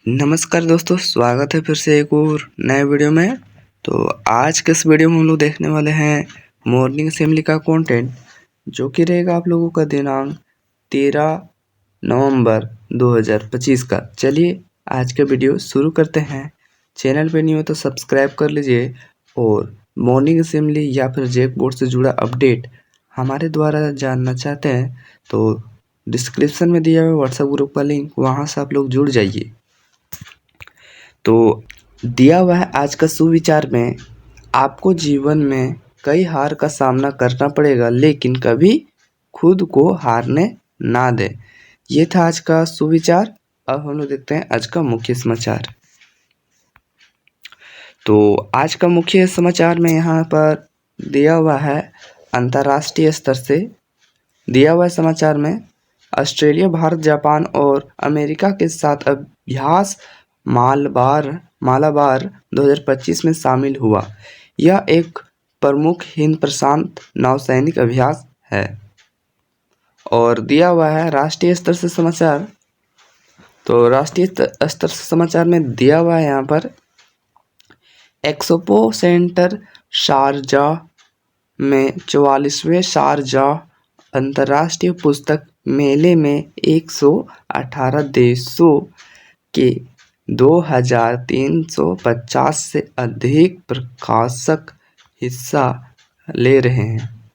नमस्कार दोस्तों, स्वागत है फिर से एक और नए वीडियो में। तो आज के इस वीडियो में हम लोग देखने वाले हैं मॉर्निंग असेंबली का कंटेंट, जो कि रहेगा आप लोगों का दिनांक 13 नवंबर 2025 का। चलिए आज का वीडियो शुरू करते हैं। चैनल पे नहीं हो तो सब्सक्राइब कर लीजिए और मॉर्निंग असेंबली या फिर जैक बोर्ड से जुड़ा अपडेट हमारे द्वारा जानना चाहते हैं तो डिस्क्रिप्शन में दिया हुआ व्हाट्सएप ग्रुप का लिंक, वहाँ से आप लोग जुड़ जाइए। तो दिया हुआ है आज का सुविचार में, आपको जीवन में कई हार का सामना करना पड़ेगा, लेकिन कभी खुद को हारने ना दे। ये था आज का सुविचार। अब हम लोग देखते हैं आज का मुख्य समाचार। तो आज का मुख्य समाचार में यहाँ पर दिया हुआ है अंतर्राष्ट्रीय स्तर से दिया हुआ समाचार में, ऑस्ट्रेलिया, भारत, जापान और अमेरिका के साथ अभ्यास मालाबार 2025 में शामिल हुआ। यह एक प्रमुख हिंद प्रशांत नौसैनिक अभ्यास है। और दिया हुआ है राष्ट्रीय स्तर से समाचार। तो राष्ट्रीय स्तर से समाचार में दिया हुआ है यहाँ पर, एक्सपो सेंटर शारजाह में 44वें शारजाह अंतर्राष्ट्रीय पुस्तक मेले में 118 देशों के 2350 से अधिक प्रकाशक हिस्सा ले रहे हैं।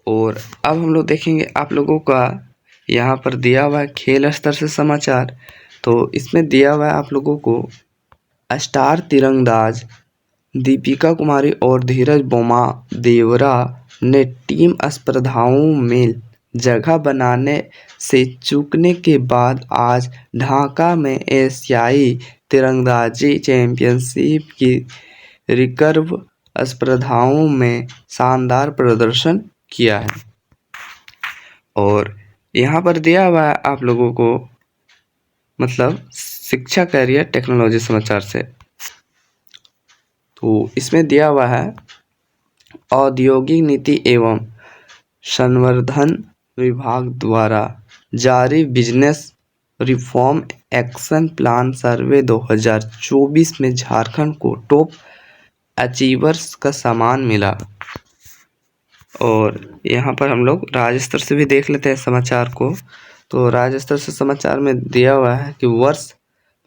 और अब हम लोग देखेंगे आप लोगों का यहाँ पर दिया हुआ है खेल स्तर से समाचार। तो इसमें दिया हुआ है आप लोगों को, स्टार तीरंदाज दीपिका कुमारी और धीरज बोम्मा-देवरा ने टीम स्पर्धाओं में जगह बनाने से चूकने के बाद आज ढाका में एशियाई तीरंदाजी चैंपियनशिप की रिकर्व स्पर्धाओं में शानदार प्रदर्शन किया है। और यहाँ पर दिया हुआ है आप लोगों को, मतलब शिक्षा, कैरियर, टेक्नोलॉजी समाचार से। तो इसमें दिया हुआ है, औद्योगिक नीति एवं संवर्धन विभाग द्वारा जारी बिजनेस रिफॉर्म एक्शन प्लान सर्वे 2024 में झारखंड को टॉप अचीवर्स का सम्मान मिला। और यहाँ पर हम लोग राज्य स्तर से भी देख लेते हैं समाचार को। तो राज्य स्तर से समाचार में दिया हुआ है कि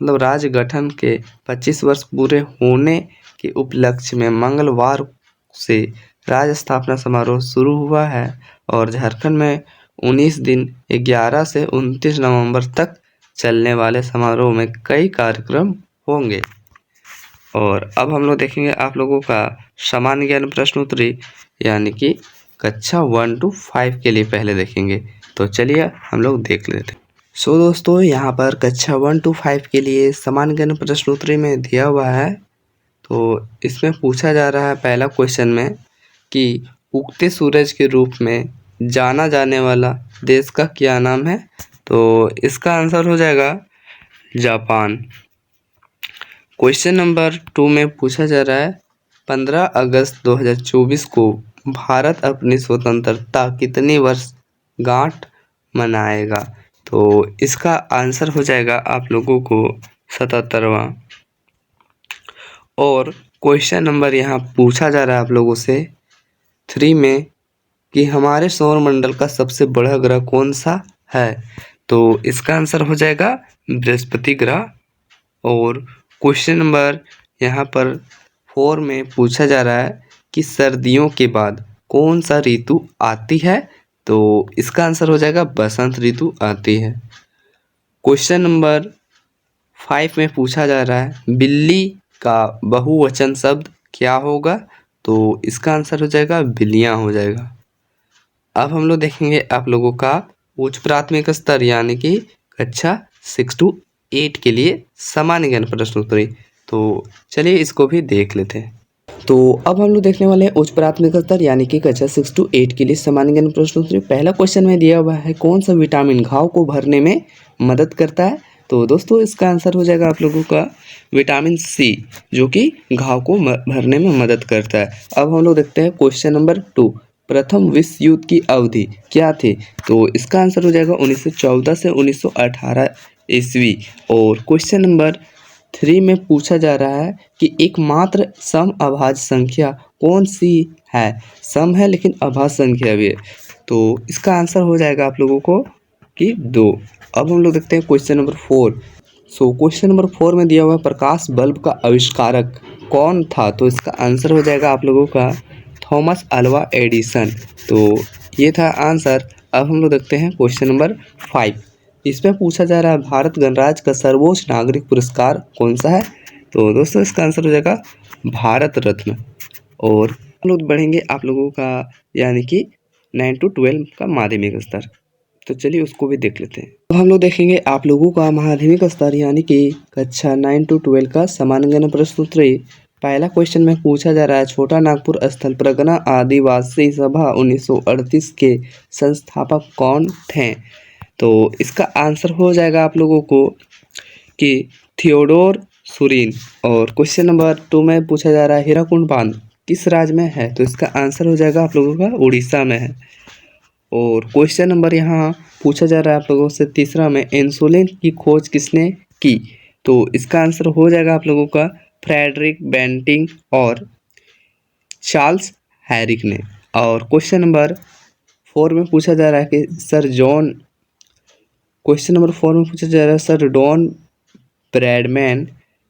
राज्य गठन के 25 वर्ष पूरे होने के उपलक्ष्य में मंगलवार से राज्य स्थापना समारोह शुरू हुआ है और झारखंड में 19 दिन 11 से 29 नवंबर तक चलने वाले समारोह में कई कार्यक्रम होंगे। और अब हम लोग देखेंगे आप लोगों का सामान्य ज्ञान प्रश्नोत्तरी, यानी कि कक्षा 1 to 5 के लिए पहले देखेंगे। तो चलिए हम लोग देख लेते हैं। दोस्तों, यहाँ पर कक्षा 1 to 5 के लिए सामान्य ज्ञान प्रश्नोत्तरी में दिया हुआ है। तो इसमें पूछा जा रहा है पहला क्वेश्चन में कि उगते सूरज के रूप में जाना जाने वाला देश का क्या नाम है। तो इसका आंसर हो जाएगा जापान। क्वेश्चन नंबर 2 में पूछा जा रहा है, 15 अगस्त 2024 को भारत अपनी स्वतंत्रता कितनी वर्षगांठ मनाएगा। तो इसका आंसर हो जाएगा आप लोगों को 77वां। और क्वेश्चन नंबर यहाँ पूछा जा रहा है आप लोगों से 3 में कि हमारे सौर मंडल का सबसे बड़ा ग्रह कौन सा है। तो इसका आंसर हो जाएगा बृहस्पति ग्रह। और क्वेश्चन नंबर यहाँ पर 4 में पूछा जा रहा है कि सर्दियों के बाद कौन सा ऋतु आती है। तो इसका आंसर हो जाएगा बसंत ऋतु आती है। क्वेश्चन नंबर 5 में पूछा जा रहा है, बिल्ली का बहुवचन शब्द क्या होगा। तो इसका आंसर हो जाएगा बिल्लियाँ हो जाएगा। अब हम लोग देखेंगे आप लोगों का उच्च प्राथमिक स्तर, यानी कि कक्षा 6 to 8 के लिए सामान्य ज्ञान प्रश्नोत्तरी। तो चलिए इसको भी देख लेते हैं। तो अब हम लोग देखने वाले हैं उच्च प्राथमिक स्तर, यानी कि कक्षा 6 to 8 के लिए सामान्य ज्ञान प्रश्नोत्तरी। पहला क्वेश्चन में दिया हुआ है, कौन सा विटामिन घाव को भरने में मदद करता है। तो दोस्तों इसका आंसर हो जाएगा आप लोगों का विटामिन सी, जो कि घाव को भरने में मदद करता है। अब हम लोग देखते हैं क्वेश्चन नंबर 2, प्रथम विश्व युद्ध की अवधि क्या थी। तो इसका आंसर हो जाएगा 1914 से 1918 ईस्वी। और क्वेश्चन नंबर 3 में पूछा जा रहा है कि एकमात्र सम अभाज्य संख्या कौन सी है। सम है लेकिन अभाज्य संख्या भी है, तो इसका आंसर हो जाएगा आप लोगों को कि 2। अब हम लोग देखते हैं क्वेश्चन नंबर 4। क्वेश्चन नंबर 4 में दिया हुआ है प्रकाश बल्ब का आविष्कारक कौन था, तो इसका आंसर हो जाएगा आप लोगों का थॉमस अल्वा एडिसन। तो ये था आंसर। अब हम लोग देखते हैं क्वेश्चन नंबर 5। इसमें पूछा जा रहा है भारत गणराज्य का सर्वोच्च नागरिक पुरस्कार कौन सा है, तो दोस्तों इसका आंसर हो जाएगा भारत रत्न। और हम लोग बढ़ेंगे आप लोगों का यानी कि 9 to 12 का माध्यमिक स्तर, तो चलिए उसको भी देख लेते हैं। तो हम लोग देखेंगे आप लोगों का माध्यमिक स्तर यानी कि कक्षा 9 to 12 का सामान्य ज्ञान प्रश्न उत्तर। पहला क्वेश्चन में पूछा जा रहा है छोटा नागपुर स्थल परगना आदिवासी सभा 1938 के संस्थापक कौन थे, तो इसका आंसर हो जाएगा आप लोगों को कि थियोडोर सुरीन। और क्वेश्चन नंबर 2 में पूछा जा रहा है हीराकुंड बांध किस राज्य में है, तो इसका आंसर हो जाएगा आप लोगों का उड़ीसा में है। और क्वेश्चन नंबर यहाँ पूछा जा रहा है आप लोगों से तीसरा में इंसुलिन की खोज किसने की, तो इसका आंसर हो जाएगा आप लोगों का फ्रेडरिक बेंटिंग और चार्ल्स हैरिक ने। और क्वेश्चन नंबर 4 में पूछा जा रहा है कि सर जॉन ब्रैडमैन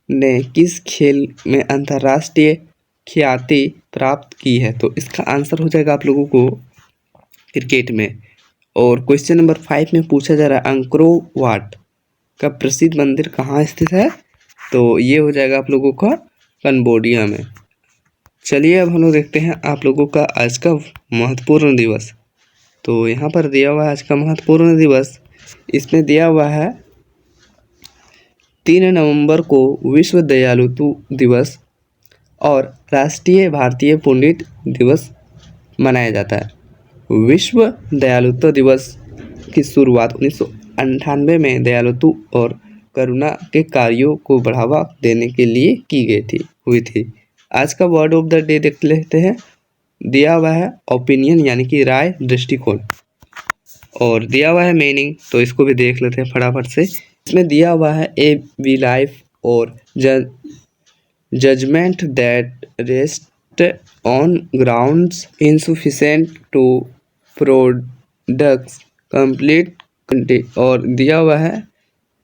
ने किस खेल में अंतर्राष्ट्रीय ख्याति प्राप्त की है, तो इसका आंसर हो जाएगा आप लोगों को क्रिकेट में। और क्वेश्चन नंबर 5 में पूछा जा रहा है अंकोरवाट का प्रसिद्ध मंदिर कहाँ स्थित है, तो ये हो जाएगा आप लोगों का कंबोडिया में। चलिए अब हम लोग देखते हैं आप लोगों का आज का महत्वपूर्ण दिवस। तो यहाँ पर दिया हुआ है आज का महत्वपूर्ण दिवस। इसमें दिया हुआ है 3 नवंबर को विश्व दयालुत्व दिवस और राष्ट्रीय भारतीय पुंडित दिवस मनाया जाता है। विश्व दयालुत्व दिवस की शुरुआत 1998 में दयालुत्व और करुणा के कार्यों को बढ़ावा देने के लिए की हुई थी। आज का वर्ड ऑफ द डे देख लेते हैं। दिया हुआ है ओपिनियन यानी कि राय, दृष्टिकोण, और दिया हुआ है मीनिंग, तो इसको भी देख लेते हैं फटाफट से। इसमें दिया हुआ है ए वी लाइफ और judgment that rest on grounds insufficient to products complete, और दिया हुआ है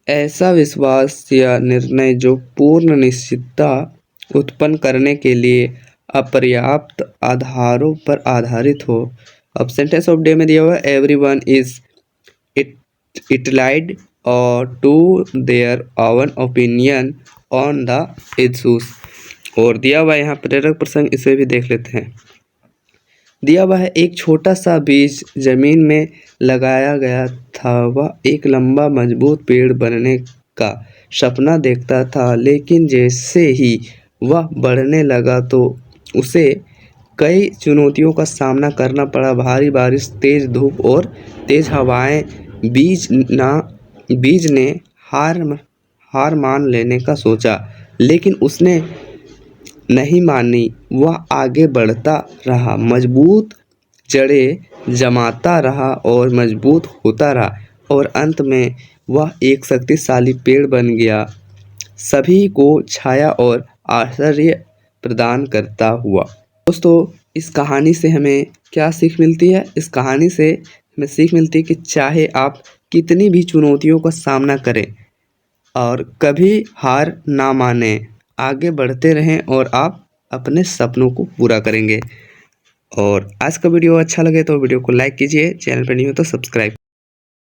ऐसा विश्वास या निर्णय जो पूर्ण निश्चितता उत्पन्न करने के लिए अपर्याप्त आधारों पर आधारित हो। अब सेंटेंस ऑफ डे में दिया हुआ है एवरीवन इज इटलाइड और to their own opinion on the issues, और दिया हुआ है यहाँ प्रेरक प्रसंग, इसे भी देख लेते हैं। दिया हुआ है एक छोटा सा बीज जमीन में लगाया गया था, वह एक लंबा मजबूत पेड़ बनने का सपना देखता था, लेकिन जैसे ही वह बढ़ने लगा तो उसे कई चुनौतियों का सामना करना पड़ा। भारी बारिश, तेज धूप और तेज हवाएं। बीज ने हार मान लेने का सोचा, लेकिन उसने नहीं मानी। वह आगे बढ़ता रहा, मजबूत जड़ें जमाता रहा और मजबूत होता रहा, और अंत में वह एक शक्तिशाली पेड़ बन गया, सभी को छाया और आश्चर्य प्रदान करता हुआ। दोस्तों इस कहानी से हमें क्या सीख मिलती है? इस कहानी से हमें सीख मिलती है कि चाहे आप कितनी भी चुनौतियों का सामना करें और कभी हार ना माने, आगे बढ़ते रहें और आप अपने सपनों को पूरा करेंगे। और आज का वीडियो अच्छा लगे तो वीडियो को लाइक कीजिए, चैनल पर नहीं हो तो सब्सक्राइब।